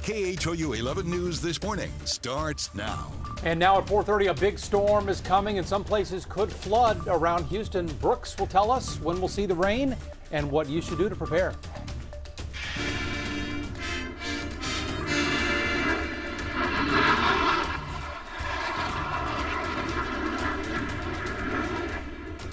KHOU 11 News This Morning starts now. And now at 4:30, a big storm is coming and some places could flood around Houston. Brooks will tell us when we'll see the rain and what you should do to prepare.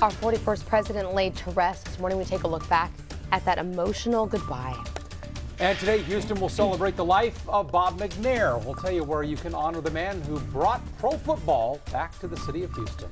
Our 41st president laid to rest. This morning we take a look back at that emotional goodbye. And today, Houston will celebrate the life of Bob McNair. We'll tell you where you can honor the man who brought pro football back to the city of Houston.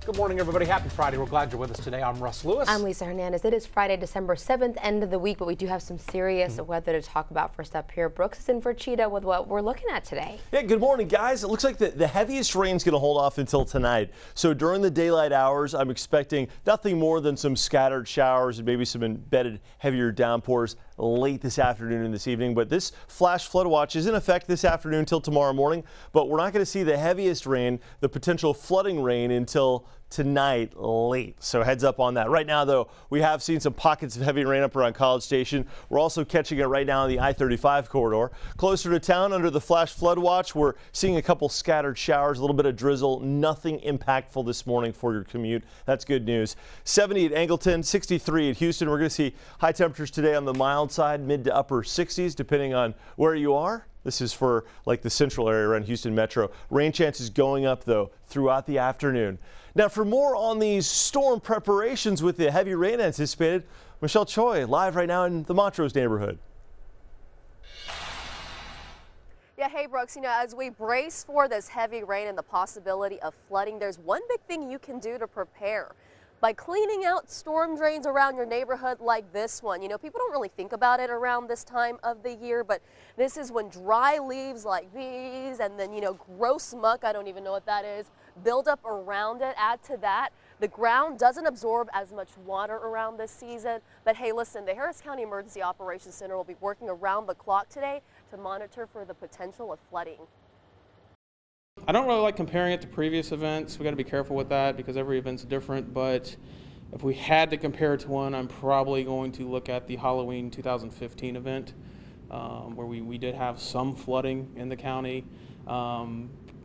Good morning, everybody. Happy Friday. We're glad you're with us today. I'm Russ Lewis. I'm Lisa Hernandez. It is Friday, December 7th, end of the week, but we do have some serious weather to talk about. First up here, Brooks is in for Cheetah with what we're looking at today. Yeah, good morning, guys. It looks like the heaviest rain's going to hold off until tonight. So during the daylight hours, I'm expecting nothing more than some scattered showers and maybe some embedded heavier downpours late this afternoon and this evening. But this flash flood watch is in effect this afternoon till tomorrow morning. But we're not going to see the heaviest rain, the potential flooding rain, until tonight late. So heads up on that. Right now, though, we have seen some pockets of heavy rain up around College Station. We're also catching it right now on the I-35 corridor. Closer to town under the flash flood watch, we're seeing a couple scattered showers, a little bit of drizzle, nothing impactful this morning for your commute. That's good news. 70 at Angleton, 63 at Houston. We're going to see high temperatures today on the mild side, mid to upper 60s, depending on where you are. This is for like the central area around Houston Metro. Rain chances going up, though, throughout the afternoon. Now, for more on these storm preparations with the heavy rain anticipated, Michelle Choi live right now in the Montrose neighborhood. Yeah, hey, Brooks, as we brace for this heavy rain and the possibility of flooding, there's one big thing you can do to prepare. By cleaning out storm drains around your neighborhood like this one. People don't really think about it around this time of the year, but this is when dry leaves like these and then, gross muck, I don't even know what that is, build up around it. Add to that, the ground doesn't absorb as much water around this season. But hey, listen, the Harris County Emergency Operations Center will be working around the clock today to monitor for the potential of flooding. I don't really like comparing it to previous events. We got to be careful with that because every event's different. But if we had to compare it to one, I'm probably going to look at the Halloween 2015 event, where we did have some flooding in the county.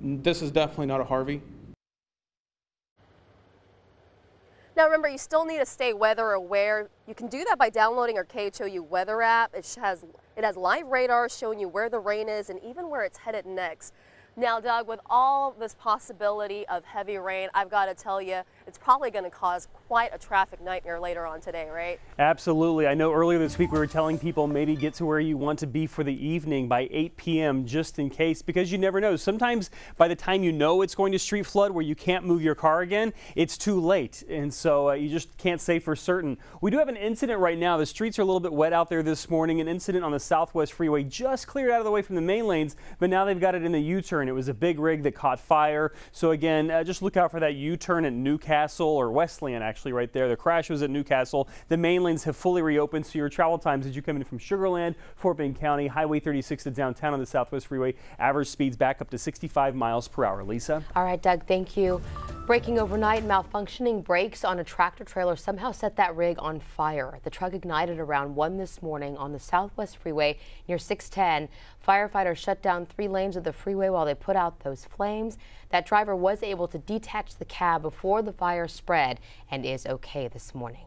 This is definitely not a Harvey. Now remember, you still need to stay weather aware. You can do that by downloading our KHOU weather app. It has live radar showing you where the rain is and even where it's headed next. Now, Doug, with all this possibility of heavy rain, I've got to tell you, it's probably going to cause quite a traffic nightmare later on today, right? Absolutely. I know earlier this week we were telling people maybe get to where you want to be for the evening by 8 p.m. just in case, because you never know. Sometimes by the time you know it's going to street flood where you can't move your car again, it's too late. And so you just can't say for certain. We do have an incident right now. The streets are a little bit wet out there this morning. An incident on the Southwest Freeway just cleared out of the way from the main lanes, but now they've got it in the U-turn. It was a big rig that caught fire. So again, just look out for that U-turn at Newcastle, or Wesleyan actually right there. The crash was at Newcastle. The main lanes have fully reopened, so your travel times as you come in from Sugar Land, Fort Bend County, Highway 36 to downtown on the Southwest Freeway, average speeds back up to 65 miles per hour. Lisa? All right, Doug, thank you. Breaking overnight, malfunctioning brakes on a tractor trailer somehow set that rig on fire. The truck ignited around 1 this morning on the Southwest Freeway near 610. Firefighters shut down 3 lanes of the freeway while they put out those flames. That driver was able to detach the cab before the fire spread and is okay this morning.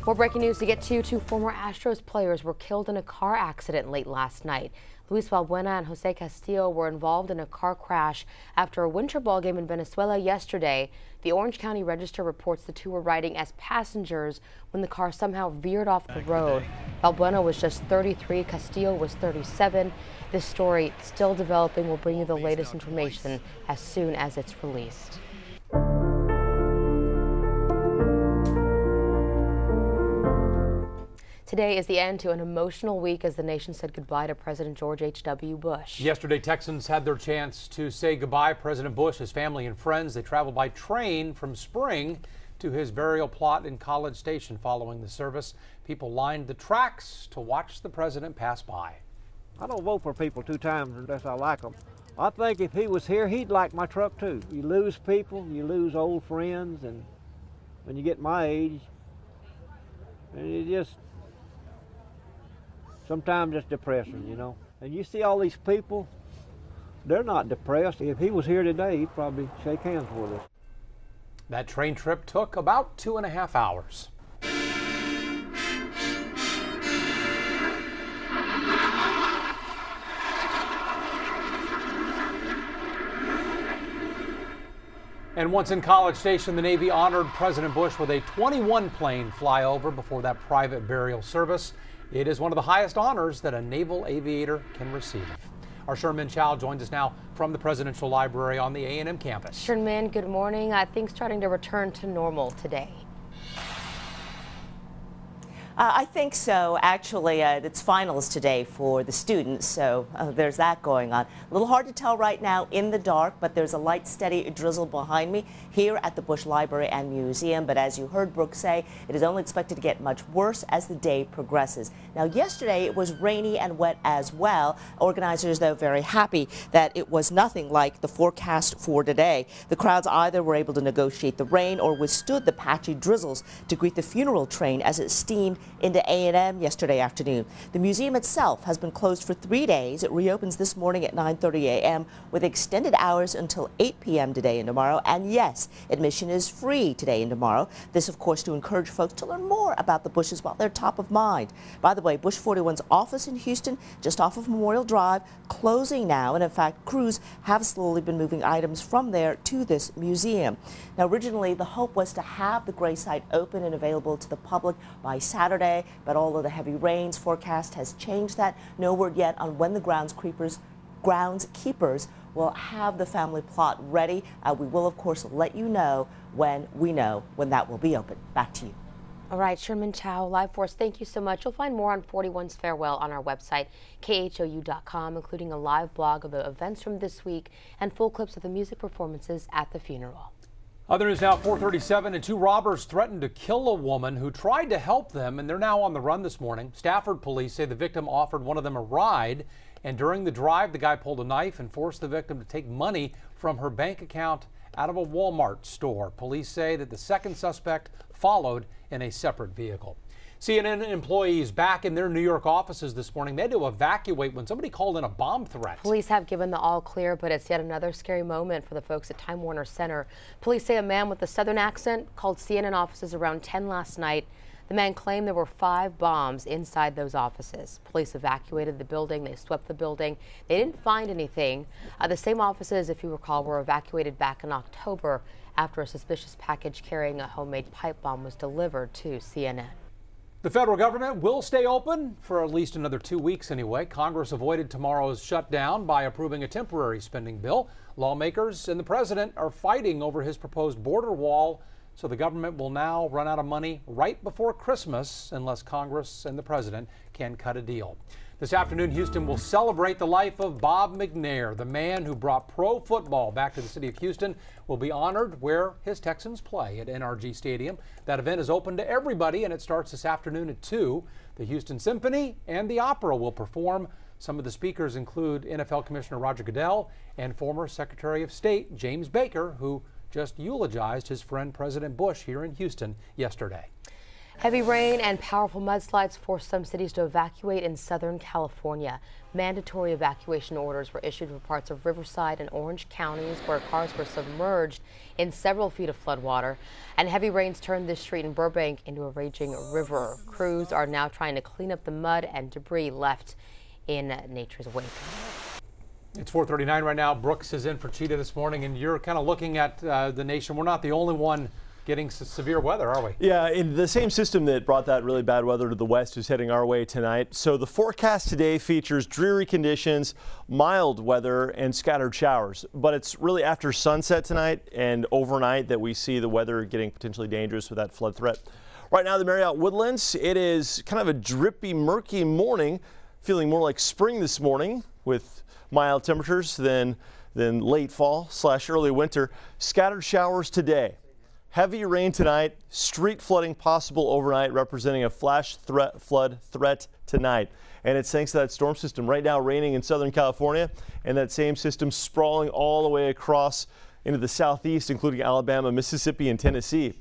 More breaking news to get to. 2 former Astros players were killed in a car accident late last night. Luis Valbuena and Jose Castillo were involved in a car crash after a winter ball game in Venezuela yesterday. The Orange County Register reports the 2 were riding as passengers when the car somehow veered off the road. Valbuena was just 33, Castillo was 37. This story still developing. We'll bring you the latest information as soon as it's released. Today is the end to an emotional week as the nation said goodbye to President George H.W. Bush. Yesterday, Texans had their chance to say goodbye. President Bush, his family and friends, they traveled by train from Spring to his burial plot in College Station following the service. People lined the tracks to watch the president pass by. I don't vote for people 2 times unless I like them. I think if he was here, he'd like my truck too. You lose people, you lose old friends, and when you get my age, and it just, sometimes it's depressing, And you see all these people, they're not depressed. If he was here today, he'd probably shake hands with us. That train trip took about 2.5 hours. And once in College Station, the Navy honored President Bush with a 21-plane flyover before that private burial service. It is one of the highest honors that a naval aviator can receive. Our Sherman Chow joins us now from the Presidential Library on the A&M campus. Sherman, good morning. Things starting to return to normal today. I think so. Actually, it's finals today for the students, so there's that going on. A little hard to tell right now in the dark, but there's a light, steady drizzle behind me here at the Bush Library and Museum. But as you heard Brooke say, it is only expected to get much worse as the day progresses. Now, yesterday it was rainy and wet as well. Organizers, though, very happy that it was nothing like the forecast for today. The crowds either were able to negotiate the rain or withstood the patchy drizzles to greet the funeral train as it steamed into A&M yesterday afternoon. The museum itself has been closed for 3 days. It reopens this morning at 9:30 a.m. with extended hours until 8 p.m. today and tomorrow. And yes, admission is free today and tomorrow. This, of course, to encourage folks to learn more about the Bushes while they're top of mind. By the way, Bush 41's office in Houston, just off of Memorial Drive, closing now. And in fact, crews have slowly been moving items from there to this museum. Now, originally, the hope was to have the gray site open and available to the public by Saturday, but all of the heavy rains forecast has changed that. No word yet on when the groundskeepers will have the family plot ready. We will, of course, let you know when that will be open. Back to you. All right, Sherman Chow, Live Force, thank you so much. You'll find more on 41's farewell on our website, KHOU.com, including a live blog of the events from this week and full clips of the music performances at the funeral. Other news now, 4:37, and 2 robbers threatened to kill a woman who tried to help them, and they're now on the run this morning. Stafford police say the victim offered one of them a ride, and during the drive, the guy pulled a knife and forced the victim to take money from her bank account out of a Walmart store. Police say that the second suspect followed in a separate vehicle. CNN employees back in their New York offices this morning. They had to evacuate when somebody called in a bomb threat. Police have given the all clear, but it's yet another scary moment for the folks at Time Warner Center. Police say a man with a southern accent called CNN offices around 10 last night. The man claimed there were 5 bombs inside those offices. Police evacuated the building. They swept the building. They didn't find anything. The same offices, if you recall, were evacuated back in October after a suspicious package carrying a homemade pipe bomb was delivered to CNN. The federal government will stay open for at least another 2 weeks anyway. Congress avoided tomorrow's shutdown by approving a temporary spending bill. Lawmakers and the president are fighting over his proposed border wall, so the government will now run out of money right before Christmas unless Congress and the president can cut a deal. This afternoon, Houston will celebrate the life of Bob McNair, the man who brought pro football back to the city of Houston. Will be honored where his Texans play at NRG Stadium. That event is open to everybody, and it starts this afternoon at 2. The Houston Symphony and the Opera will perform. Some of the speakers include NFL Commissioner Roger Goodell and former Secretary of State James Baker, who just eulogized his friend President Bush here in Houston yesterday. Heavy rain and powerful mudslides forced some cities to evacuate in Southern California. Mandatory evacuation orders were issued for parts of Riverside and Orange counties where cars were submerged in several feet of floodwater. And heavy rains turned this street in Burbank into a raging river. Crews are now trying to clean up the mud and debris left in nature's wake. It's 4:39 right now. Brooks is in for Cheetah this morning, and you're kind of looking at the nation. We're not the only one getting severe weather, are we? Yeah, and the same system that brought that really bad weather to the west is heading our way tonight. So the forecast today features dreary conditions, mild weather, and scattered showers. But it's really after sunset tonight and overnight that we see the weather getting potentially dangerous with that flood threat. Right now, the Marriott Woodlands, it is kind of a drippy, murky morning, feeling more like spring this morning with mild temperatures than late fall / early winter. Scattered showers today. Heavy rain tonight, street flooding possible overnight, representing a flash flood threat tonight. And it's thanks to that storm system right now raining in Southern California, and that same system sprawling all the way across into the southeast, including Alabama, Mississippi, and Tennessee.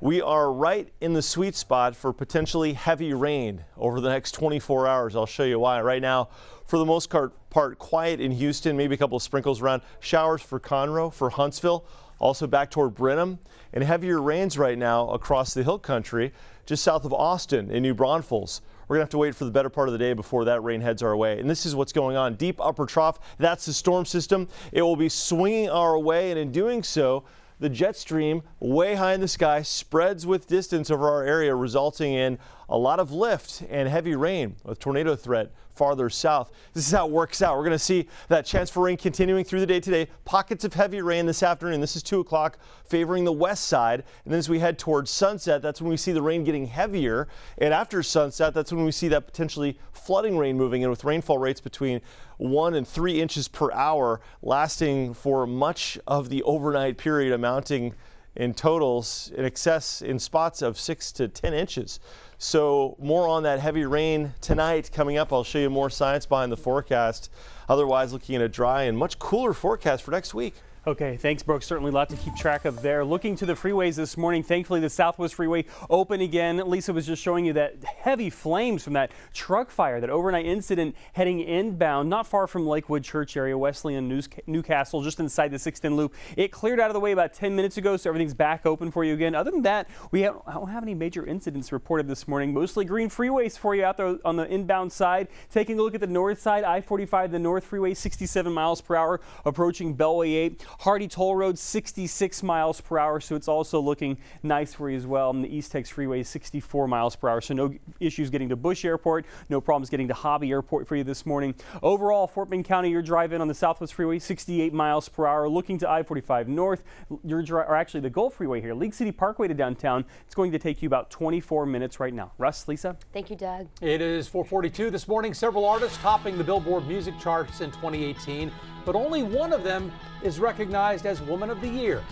We are right in the sweet spot for potentially heavy rain over the next 24 hours. I'll show you why. Right now, for the most part, quiet in Houston, maybe a couple of sprinkles around. Showers for Conroe, for Huntsville, also back toward Brenham, and heavier rains right now across the hill country, just south of Austin in New Braunfels. We're gonna have to wait for the better part of the day before that rain heads our way. And this is what's going on. Deep upper trough, that's the storm system. It will be swinging our way, and in doing so, the jet stream way high in the sky spreads with distance over our area, resulting in a lot of lift and heavy rain with tornado threat farther south. This is how it works out. We're going to see that chance for rain continuing through the day today. Pockets of heavy rain this afternoon. This is 2 o'clock, favoring the west side. And then as we head towards sunset, that's when we see the rain getting heavier. And after sunset, that's when we see that potentially flooding rain moving in, with rainfall rates between 1 and 3 inches per hour, lasting for much of the overnight period, amounting in totals in excess in spots of 6 to 10 inches. So more on that heavy rain tonight coming up. I'll show you more science behind the forecast. Otherwise, looking at a dry and much cooler forecast for next week. Okay, thanks, Brooks. Certainly a lot to keep track of there. Looking to the freeways this morning, thankfully the Southwest Freeway open again. Lisa was just showing you that heavy flames from that truck fire, that overnight incident heading inbound, not far from Lakewood Church area, Wesleyan, Newcastle, just inside the 610 loop. It cleared out of the way about 10 minutes ago, so everything's back open for you again. Other than that, we don't have any major incidents reported this morning. Mostly green freeways for you out there on the inbound side. Taking a look at the north side, I-45, the North Freeway, 67 miles per hour, approaching Beltway 8. Hardy Toll Road, 66 miles per hour, so it's also looking nice for you as well. And the East Tex Freeway, 64 miles per hour, so no issues getting to Bush Airport, no problems getting to Hobby Airport for you this morning. Overall, Fort Bend County, your drive in on the Southwest Freeway, 68 miles per hour. Looking to I-45 North, or actually the Gulf Freeway here, League City Parkway to downtown, it's going to take you about 24 minutes right now. Russ, Lisa? Thank you, Doug. It is 4:42 this morning. Several artists topping the Billboard music charts in 2018, but only one of them is recognized as Woman of the Year.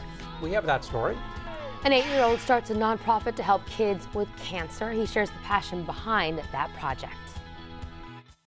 We have that story. An 8-year-old starts a nonprofit to help kids with cancer. He shares the passion behind that project.